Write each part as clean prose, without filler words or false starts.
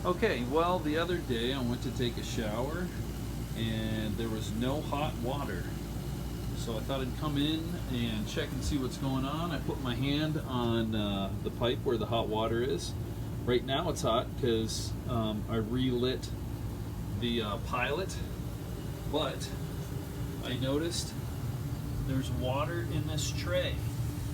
Okay, well, the other day I went to take a shower and there was no hot water. So I thought I'd come in and check and see what's going on. I put my hand on the pipe where the hot water is. Right now it's hot because I relit the pilot, but I noticed there's water in this tray.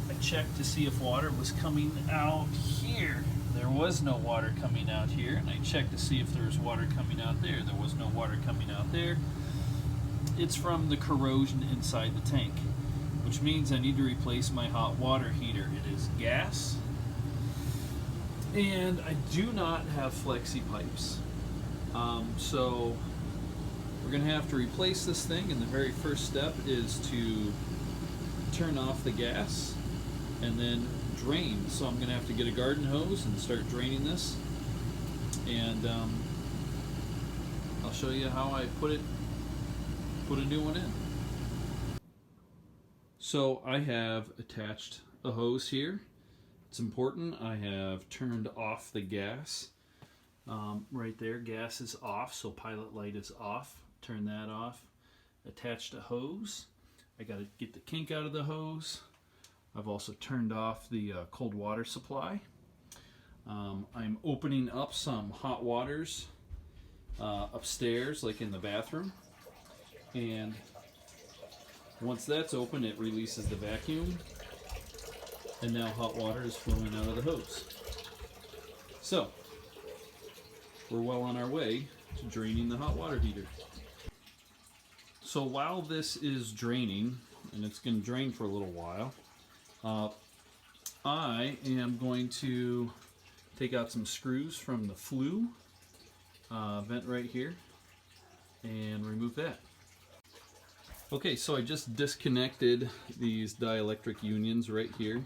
I checked to see if water was coming out here. There was no water coming out here, and I checked to see if there was water coming out there. There was no water coming out there. It's from the corrosion inside the tank, which means I need to replace my hot water heater. It is gas, and I do not have flexi pipes. So we're going to have to replace this thing, and the very first step is to turn off the gas and then drain. So I'm going to have to get a garden hose and start draining this, and I'll show you how I put a new one in. So I have attached a hose here. It's important. I have turned off the gas. Right there, gas is off, so pilot light is off. Turn that off. Attached a hose. I got to get the kink out of the hose. I've also turned off the cold water supply. I'm opening up some hot waters upstairs, like in the bathroom. And once that's open, it releases the vacuum. And now hot water is flowing out of the hose. So, we're well on our way to draining the hot water heater. So while this is draining, and it's going to drain for a little while, I am going to take out some screws from the flue vent right here and remove that. Okay, so I just disconnected these dielectric unions right here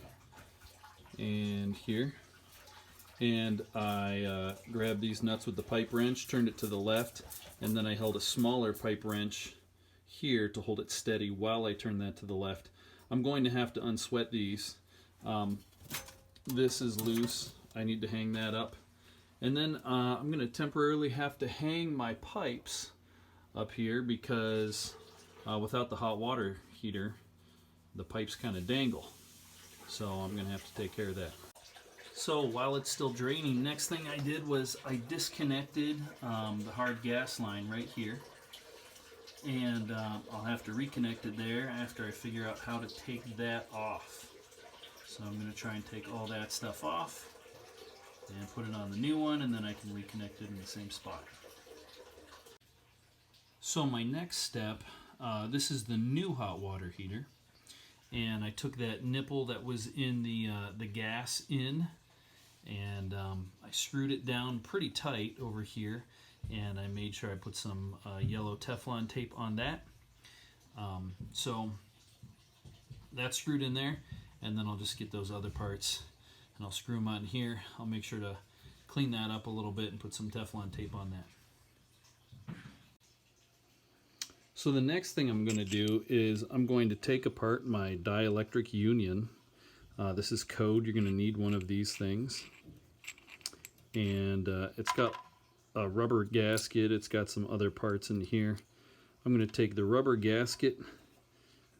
and here, and I grabbed these nuts with the pipe wrench, turned it to the left, and then I held a smaller pipe wrench here to hold it steady while I turn that to the left. I'm going to have to unsweat these. This is loose. I need to hang that up. And then I'm going to temporarily have to hang my pipes up here because without the hot water heater, the pipes kind of dangle. So I'm going to have to take care of that. So while it's still draining, next thing I did was I disconnected the hard gas line right here. And I'll have to reconnect it there after I figure out how to take that off. So I'm going to try and take all that stuff off and put it on the new one, and then I can reconnect it in the same spot. So my next step, this is the new hot water heater, and I took that nipple that was in the gas in, and I screwed it down pretty tight over here, and I made sure I put some yellow Teflon tape on that. So that's screwed in there, and then I'll just get those other parts and I'll screw them on here. I'll make sure to clean that up a little bit and put some Teflon tape on that. So the next thing I'm going to do is I'm going to take apart my dielectric union. This is code. You're going to need one of these things. And it's got a rubber gasket. It's got some other parts in here. I'm going to take the rubber gasket,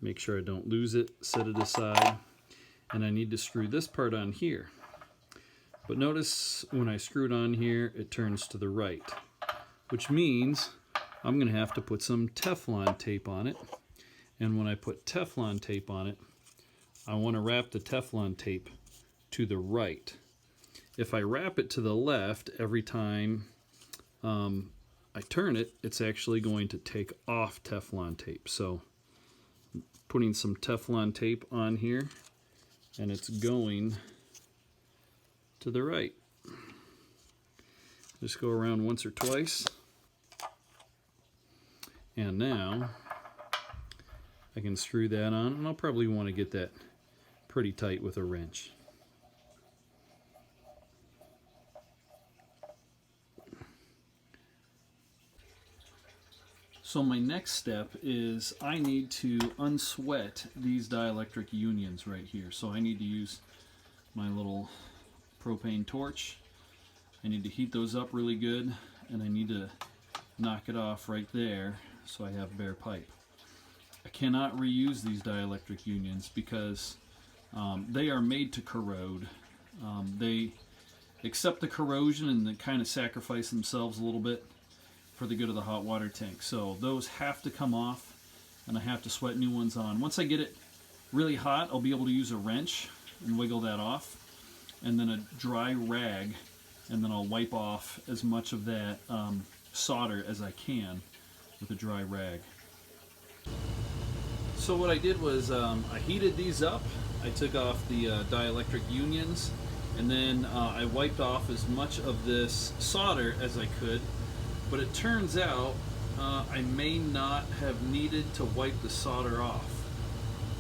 make sure I don't lose it, set it aside, and I need to screw this part on here. But notice when I screw it on here, it turns to the right, which means I'm going to have to put some Teflon tape on it. And when I put Teflon tape on it, I want to wrap the Teflon tape to the right. If I wrap it to the left every time I turn it, it's actually going to take off Teflon tape. So putting some Teflon tape on here, and it's going to the right. Just go around once or twice. And now I can screw that on, and I'll probably want to get that pretty tight with a wrench. So my next step is I need to unsweat these dielectric unions right here. So I need to use my little propane torch I need to heat those up really good, and I need to knock it off right there so I have bare pipe. I cannot reuse these dielectric unions because they are made to corrode. They accept the corrosion and they kind of sacrifice themselves a little bit for the good of the hot water tank. So those have to come off, and I have to sweat new ones on. Once I get it really hot, I'll be able to use a wrench and wiggle that off, and then a dry rag, and then I'll wipe off as much of that solder as I can with a dry rag. So what I did was I heated these up. I took off the dielectric unions, and then I wiped off as much of this solder as I could. But it turns out I may not have needed to wipe the solder off,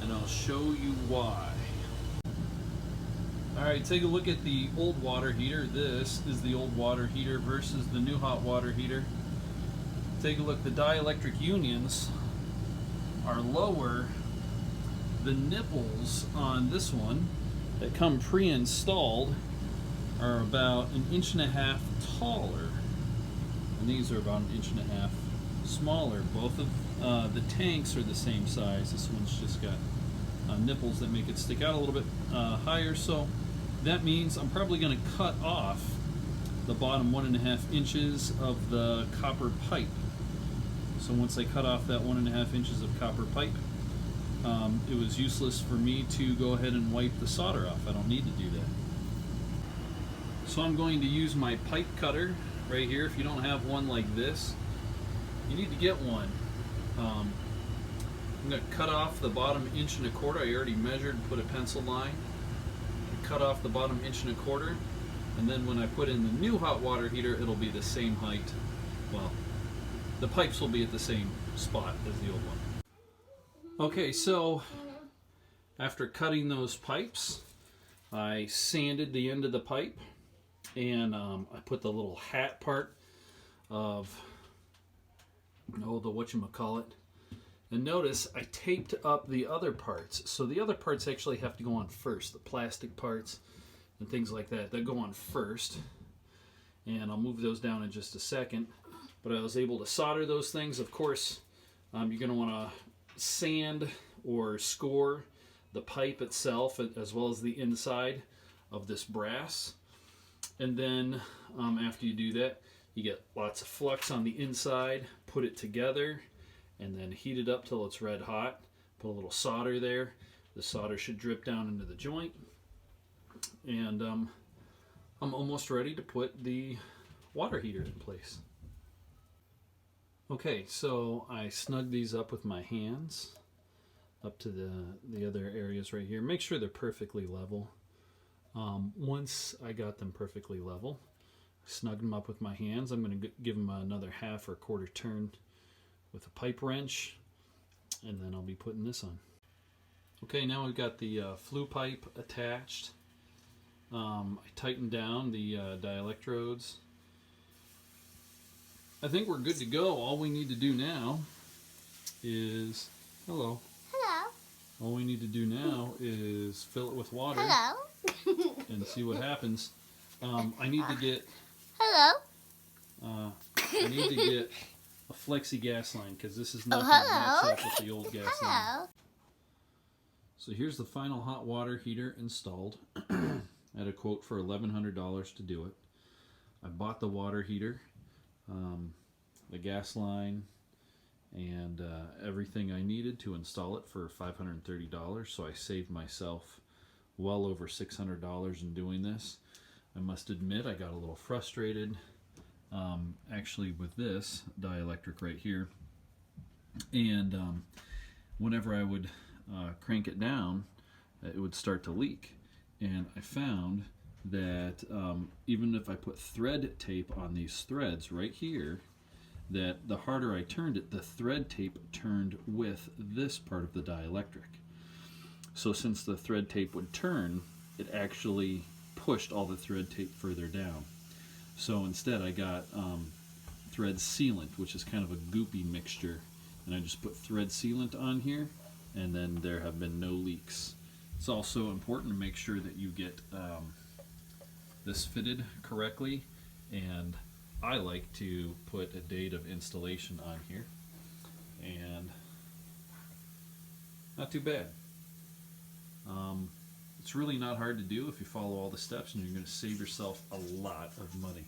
and I'll show you why. Alright, take a look at the old water heater. This is the old water heater versus the new hot water heater. Take a look, the dielectric unions are lower. The nipples on this one that come pre-installed are about 1.5 inches taller, and these are about 1.5 inches smaller. Both of the tanks are the same size. This one's just got nipples that make it stick out a little bit higher, so that means I'm probably going to cut off the bottom 1.5 inches of the copper pipe. So once I cut off that 1.5 inches of copper pipe, it was useless for me to go ahead and wipe the solder off. I don't need to do that. So I'm going to use my pipe cutter right here. If you don't have one like this, you need to get one. I'm going to cut off the bottom 1.25 inches. I already measured and put a pencil line. Cut off the bottom 1.25 inches, and then when I put in the new hot water heater, it'll be the same height. Well, the pipes will be at the same spot as the old one. Okay, so after cutting those pipes, I sanded the end of the pipe, and I put the little hat part of the whatchamacallit. And notice I taped up the other parts. So the other parts actually have to go on first. The plastic parts and things like that, they go on first. And I'll move those down in just a second. But I was able to solder those things. Of course, you're going to want to sand or score the pipe itself as well as the inside of this brass. And then after you do that, you get lots of flux on the inside. Put it together, and then heat it up till it's red hot. Put a little solder there. The solder should drip down into the joint. And I'm almost ready to put the water heater in place. Okay, so I snug these up with my hands up to the other areas right here. Make sure they're perfectly level. Once I got them perfectly level, I snugged them up with my hands. I'm going to give them another half or quarter turn with a pipe wrench, and then I'll be putting this on. Okay, now we've got the flue pipe attached. I tightened down the dielectrodes. I think we're good to go. All we need to do now is Hello. All we need to do now is fill it with water. Hello. And see what happens. I need to get Hello. I need to get a flexi gas line, because this is not going to match up with the old gas line. So here's the final hot water heater installed. I had a quote for $1,100 to do it. I bought the water heater, the gas line, and everything I needed to install it for $530. So I saved myself well over $600 in doing this. I must admit I got a little frustrated actually with this dielectric right here, and whenever I would crank it down, it would start to leak. And I found that even if I put thread tape on these threads right here, that the harder I turned it, the thread tape turned with this part of the dielectric. So since the thread tape would turn, it actually pushed all the thread tape further down. So instead I got thread sealant, which is kind of a goopy mixture, and I just put thread sealant on here, and then there have been no leaks. It's also important to make sure that you get this fitted correctly, And I like to put a date of installation on here, and not too bad. It's really not hard to do if you follow all the steps, and you're going to save yourself a lot of money.